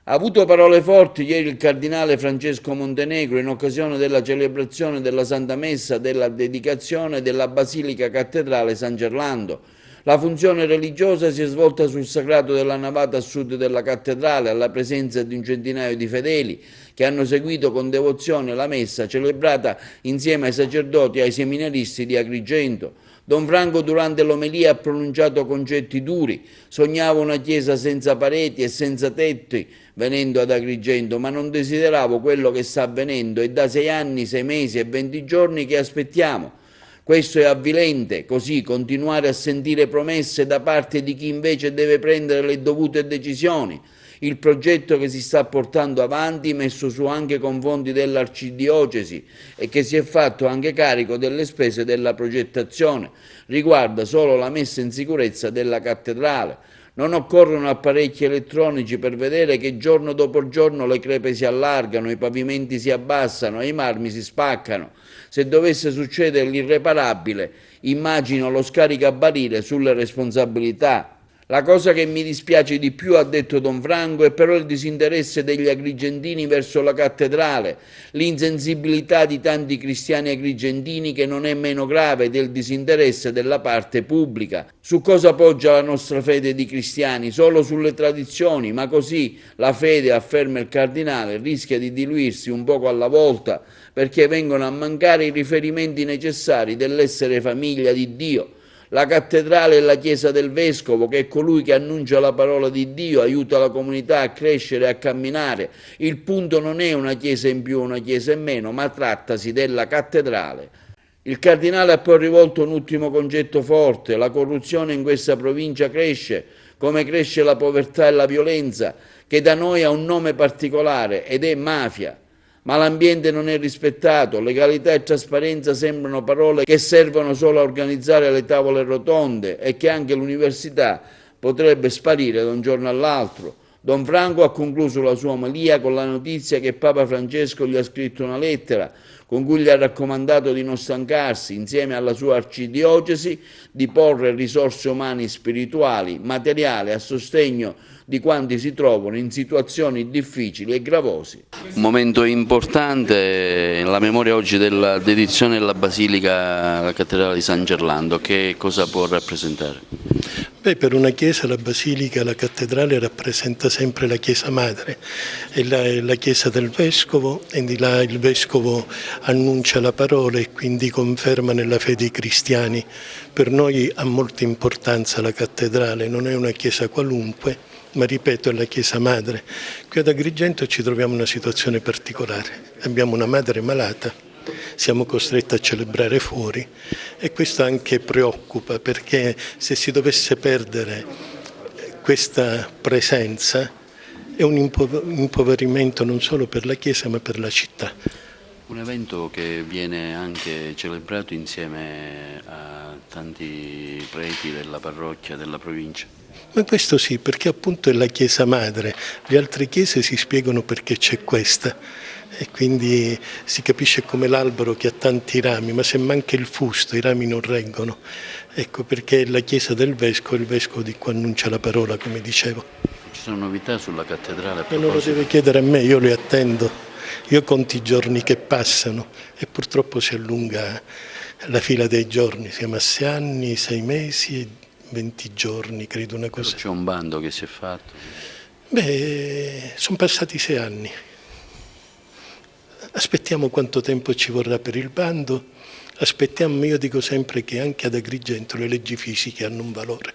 Ha avuto parole forti ieri il cardinale Francesco Montenegro in occasione della celebrazione della Santa Messa della dedicazione della Basilica Cattedrale San Gerlando. La funzione religiosa si è svolta sul sagrato della navata a sud della cattedrale, alla presenza di un centinaio di fedeli che hanno seguito con devozione la messa celebrata insieme ai sacerdoti e ai seminaristi di Agrigento. Don Franco durante l'omelia ha pronunciato concetti duri, sognavo una chiesa senza pareti e senza tetti venendo ad Agrigento, ma non desideravo quello che sta avvenendo e da 6 anni, 6 mesi e 20 giorni che aspettiamo. Questo è avvilente, così continuare a sentire promesse da parte di chi invece deve prendere le dovute decisioni. Il progetto che si sta portando avanti, messo su anche con fondi dell'arcidiocesi e che si è fatto anche carico delle spese della progettazione, riguarda solo la messa in sicurezza della cattedrale. Non occorrono apparecchi elettronici per vedere che giorno dopo giorno le crepe si allargano, i pavimenti si abbassano e i marmi si spaccano. Se dovesse succedere l'irreparabile, immagino lo scaricabarile sulle responsabilità. La cosa che mi dispiace di più, ha detto Don Franco, è però il disinteresse degli agrigentini verso la cattedrale, l'insensibilità di tanti cristiani agrigentini che non è meno grave del disinteresse della parte pubblica. Su cosa poggia la nostra fede di cristiani? Solo sulle tradizioni, ma così la fede, afferma il cardinale, rischia di diluirsi un poco alla volta perché vengono a mancare i riferimenti necessari dell'essere famiglia di Dio. La cattedrale è la chiesa del vescovo, che è colui che annuncia la parola di Dio, aiuta la comunità a crescere e a camminare. Il punto non è una chiesa in più o una chiesa in meno, ma trattasi della cattedrale. Il cardinale ha poi rivolto un ultimo concetto forte: la corruzione in questa provincia cresce, come cresce la povertà e la violenza, che da noi ha un nome particolare ed è mafia. Ma l'ambiente non è rispettato, legalità e trasparenza sembrano parole che servono solo a organizzare le tavole rotonde e che anche l'università potrebbe sparire da un giorno all'altro. Don Franco ha concluso la sua omelia con la notizia che Papa Francesco gli ha scritto una lettera con cui gli ha raccomandato di non stancarsi, insieme alla sua arcidiocesi, di porre risorse umane, spirituali, materiali a sostegno di quanti si trovano in situazioni difficili e gravosi. Un momento importante nella memoria oggi della dedizione della Basilica alla Cattedrale di San Gerlando. Che cosa può rappresentare? Beh, per una chiesa la basilica, la cattedrale rappresenta sempre la chiesa madre, è la chiesa del vescovo, e di là il vescovo annuncia la parola e quindi conferma nella fede i cristiani. Per noi ha molta importanza la cattedrale, non è una chiesa qualunque, ma ripeto è la chiesa madre. Qui ad Agrigento ci troviamo in una situazione particolare, abbiamo una madre malata, siamo costretti a celebrare fuori e questo anche preoccupa, perché se si dovesse perdere questa presenza è un impoverimento non solo per la Chiesa ma per la città. Un evento che viene anche celebrato insieme a tanti preti della parrocchia, della provincia. Ma questo sì, perché appunto è la Chiesa madre, le altre chiese si spiegano perché c'è questa e quindi si capisce come l'albero che ha tanti rami, ma se manca il fusto i rami non reggono, ecco perché è la Chiesa del Vescovo, il Vescovo di cui annuncia la parola, come dicevo. Ci sono novità sulla cattedrale? E non lo deve chiedere a me, io le attendo, io conto i giorni che passano e purtroppo si allunga la fila dei giorni, siamo a 6 anni, 6 mesi e 20 giorni, credo una cosa. C'è un bando che si è fatto? Beh, sono passati 6 anni. Aspettiamo quanto tempo ci vorrà per il bando, aspettiamo, io dico sempre che anche ad Agrigento le leggi fisiche hanno un valore.